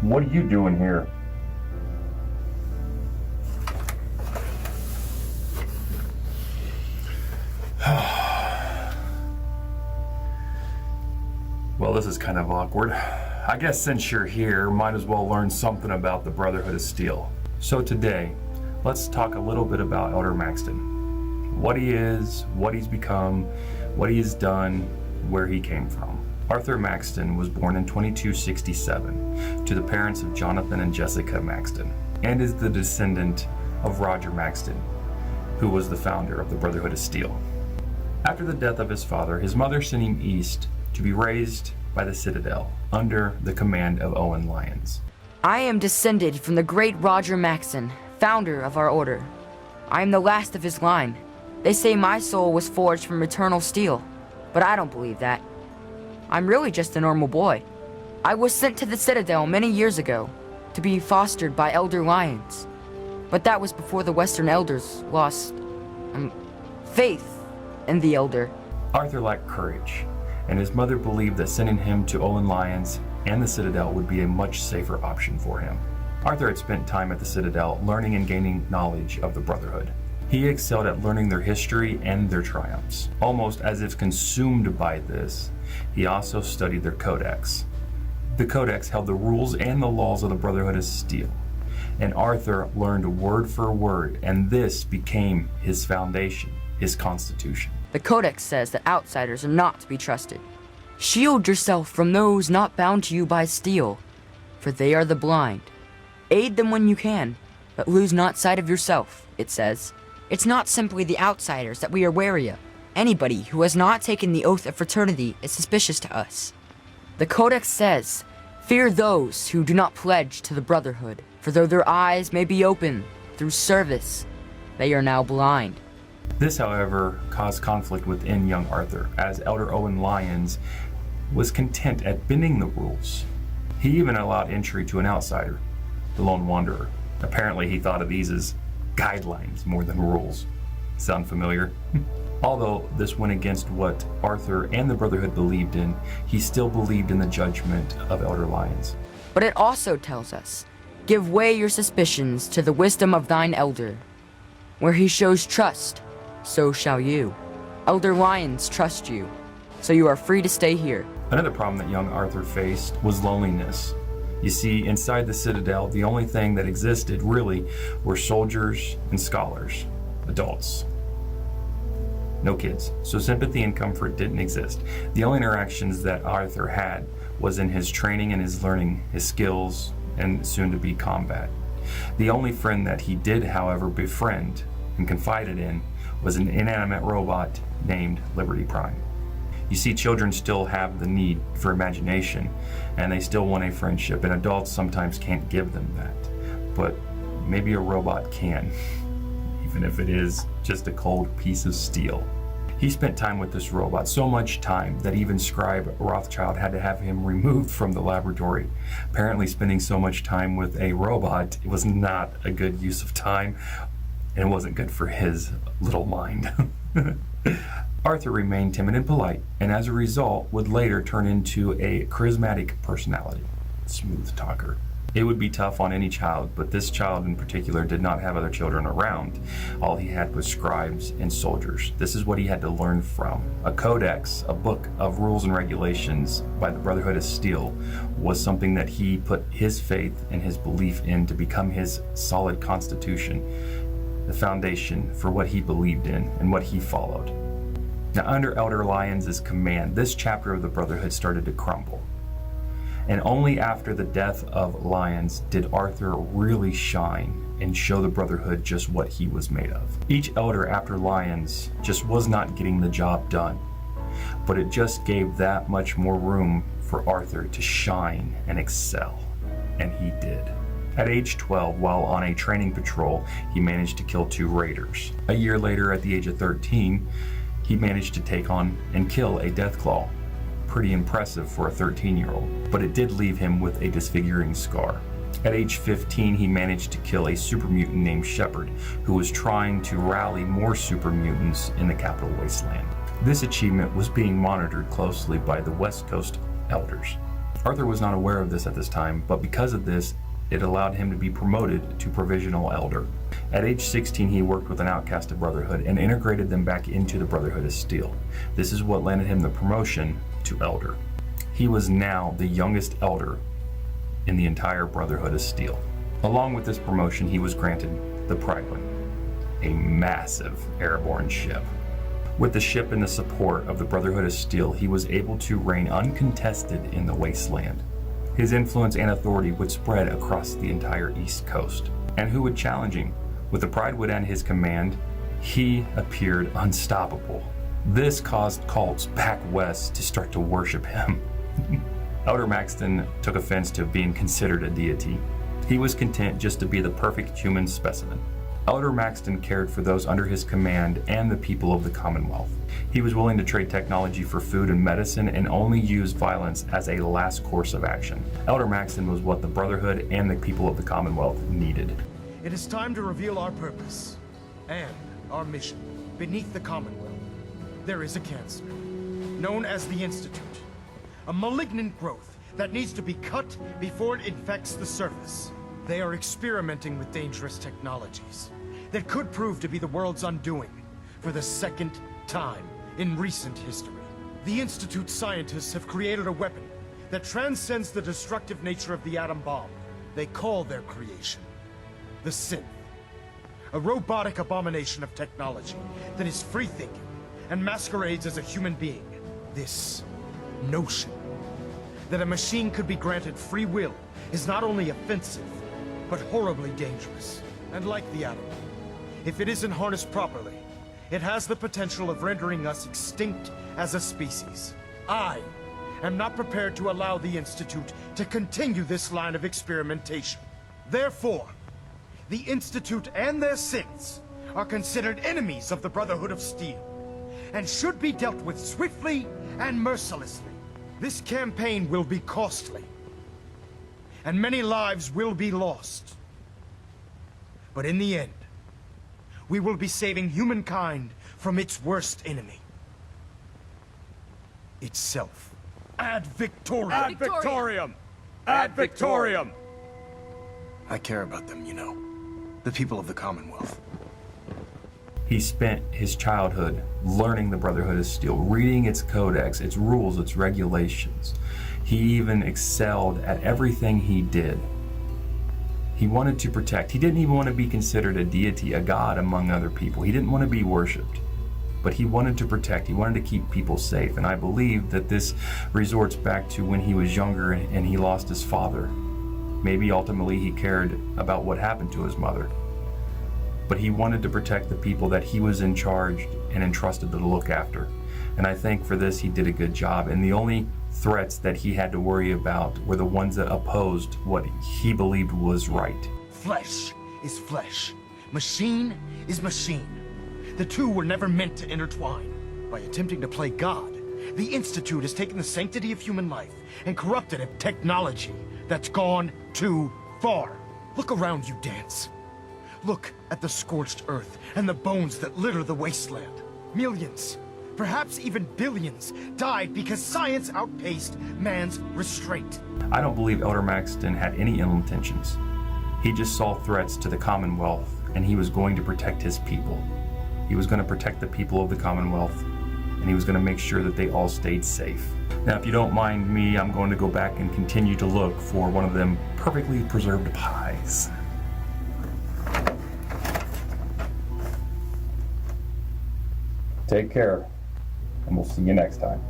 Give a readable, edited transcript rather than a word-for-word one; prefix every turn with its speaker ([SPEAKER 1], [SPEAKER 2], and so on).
[SPEAKER 1] What are you doing here? Well, this is kind of awkward. I guess since you're here, might as well learn something about the Brotherhood of Steel. So today, let's talk a little bit about Elder Maxson. What he is, what he's become, what he has done, where he came from. Arthur Maxson was born in 2267 to the parents of Jonathan and Jessica Maxson, and is the descendant of Roger Maxson, who was the founder of the Brotherhood of Steel. After the death of his father, his mother sent him east to be raised by the Citadel under the command of Owen Lyons.
[SPEAKER 2] I am descended from the great Roger Maxson, founder of our order. I am the last of his line. They say my soul was forged from eternal steel, but I don't believe that. I'm really just a normal boy. I was sent to the Citadel many years ago to be fostered by Elder Lyons, but that was before the Western Elders lost faith in the Elder.
[SPEAKER 1] Arthur lacked courage, and his mother believed that sending him to Owen Lyons and the Citadel would be a much safer option for him. Arthur had spent time at the Citadel learning and gaining knowledge of the Brotherhood. He excelled at learning their history and their triumphs. Almost as if consumed by this, he also studied their codex. The codex held the rules and the laws of the Brotherhood of Steel, and Arthur learned word for word, and this became his foundation, his constitution.
[SPEAKER 2] The codex says that outsiders are not to be trusted. Shield yourself from those not bound to you by steel, for they are the blind. Aid them when you can, but lose not sight of yourself, it says. It's not simply the outsiders that we are wary of. Anybody who has not taken the oath of fraternity is suspicious to us. The Codex says, fear those who do not pledge to the Brotherhood, for though their eyes may be open through service, they are now blind.
[SPEAKER 1] This, however, caused conflict within young Arthur, as Elder Owen Lyons was content at bending the rules. He even allowed entry to an outsider, the Lone Wanderer. Apparently he thought of these as guidelines more than rules. Sound familiar? Although this went against what Arthur and the Brotherhood believed in, he still believed in the judgment of Elder Lyons.
[SPEAKER 2] But it also tells us, give way your suspicions to the wisdom of thine elder. Where he shows trust, so shall you. Elder Lyons trusts you, so you are free to stay here.
[SPEAKER 1] Another problem that young Arthur faced was loneliness. You see, inside the Citadel, the only thing that existed really were soldiers and scholars, adults. No kids, so sympathy and comfort didn't exist. The only interactions that Arthur had was in his training and his learning his skills and soon to be combat. The only friend that he did, however, befriend and confided in was an inanimate robot named Liberty Prime. You see, children still have the need for imagination, and they still want a friendship, and adults sometimes can't give them that. But maybe a robot can, even if it is just a cold piece of steel. He spent time with this robot, so much time that even Scribe Rothschild had to have him removed from the laboratory. Apparently spending so much time with a robot was not a good use of time, and it wasn't good for his little mind. Arthur remained timid and polite, and as a result would later turn into a charismatic personality, smooth talker. It would be tough on any child, but this child in particular did not have other children around. All he had was scribes and soldiers. This is what he had to learn from. A codex, a book of rules and regulations by the Brotherhood of Steel, was something that he put his faith and his belief in to become his solid constitution, the foundation for what he believed in and what he followed. Now, under Elder Lyons' command, this chapter of the Brotherhood started to crumble. And only after the death of Lyons did Arthur really shine and show the Brotherhood just what he was made of. Each elder after Lyons just was not getting the job done, but it just gave that much more room for Arthur to shine and excel, and he did. At age 12, while on a training patrol, he managed to kill 2 raiders. A year later, at the age of 13, he managed to take on and kill a Deathclaw. Pretty impressive for a 13-year-old, but it did leave him with a disfiguring scar. At age 15, he managed to kill a super mutant named Shepard, who was trying to rally more super mutants in the Capital Wasteland. This achievement was being monitored closely by the West Coast Elders. Arthur was not aware of this at this time, but because of this, it allowed him to be promoted to provisional elder. At age 16, he worked with an outcast of Brotherhood and integrated them back into the Brotherhood of Steel. This is what landed him the promotion to elder. He was now the youngest elder in the entire Brotherhood of Steel. Along with this promotion, he was granted the Pride-One, a massive airborne ship. With the ship and the support of the Brotherhood of Steel, he was able to reign uncontested in the wasteland. His influence and authority would spread across the entire East Coast. And who would challenge him? With the Pride-Wood at his command, he appeared unstoppable. This caused cults back west to start to worship him. Elder Maxson took offense to being considered a deity. He was content just to be the perfect human specimen. Elder Maxson cared for those under his command and the people of the Commonwealth. He was willing to trade technology for food and medicine and only use violence as a last course of action. Elder Maxson was what the Brotherhood and the people of the Commonwealth needed.
[SPEAKER 3] It is time to reveal our purpose and our mission. Beneath the Commonwealth, there is a cancer, known as the Institute. A malignant growth that needs to be cut before it infects the surface. They are experimenting with dangerous technologies that could prove to be the world's undoing for the second time in recent history. The Institute scientists have created a weapon that transcends the destructive nature of the atom bomb. They call their creation the Synth, a robotic abomination of technology that is free-thinking and masquerades as a human being. This notion that a machine could be granted free will is not only offensive, but horribly dangerous. And like the atom, if it isn't harnessed properly, it has the potential of rendering us extinct as a species. I am not prepared to allow the Institute to continue this line of experimentation. Therefore, the Institute and their synths are considered enemies of the Brotherhood of Steel, and should be dealt with swiftly and mercilessly. This campaign will be costly, and many lives will be lost. But in the end, we will be saving humankind from its worst enemy. Itself. Ad Victoriam!
[SPEAKER 4] Ad Victoriam! Ad Victoriam!
[SPEAKER 3] I care about them, you know. The people of the Commonwealth.
[SPEAKER 1] He spent his childhood learning the Brotherhood of Steel, reading its codex, its rules, its regulations. He even excelled at everything he did. He wanted to protect. He didn't even want to be considered a deity, a god among other people. He didn't want to be worshipped, but he wanted to protect. He wanted to keep people safe. And I believe that this resorts back to when he was younger and he lost his father. Maybe ultimately he cared about what happened to his mother, but he wanted to protect the people that he was in charge and entrusted to look after. And I think for this he did a good job. And the only threats that he had to worry about were the ones that opposed what he believed was right.
[SPEAKER 3] Flesh is flesh. Machine is machine. The two were never meant to intertwine. By attempting to play God, the Institute has taken the sanctity of human life and corrupted a technology that's gone too far. Look around you, Dance. Look at the scorched earth and the bones that litter the wasteland. Millions, perhaps even billions, died because science outpaced man's restraint.
[SPEAKER 1] I don't believe Elder Maxson had any ill intentions. He just saw threats to the Commonwealth, and he was going to protect his people. He was going to protect the people of the Commonwealth, and he was going to make sure that they all stayed safe. Now, if you don't mind me, I'm going to go back and continue to look for one of them perfectly preserved pies. Take care, and we'll see you next time.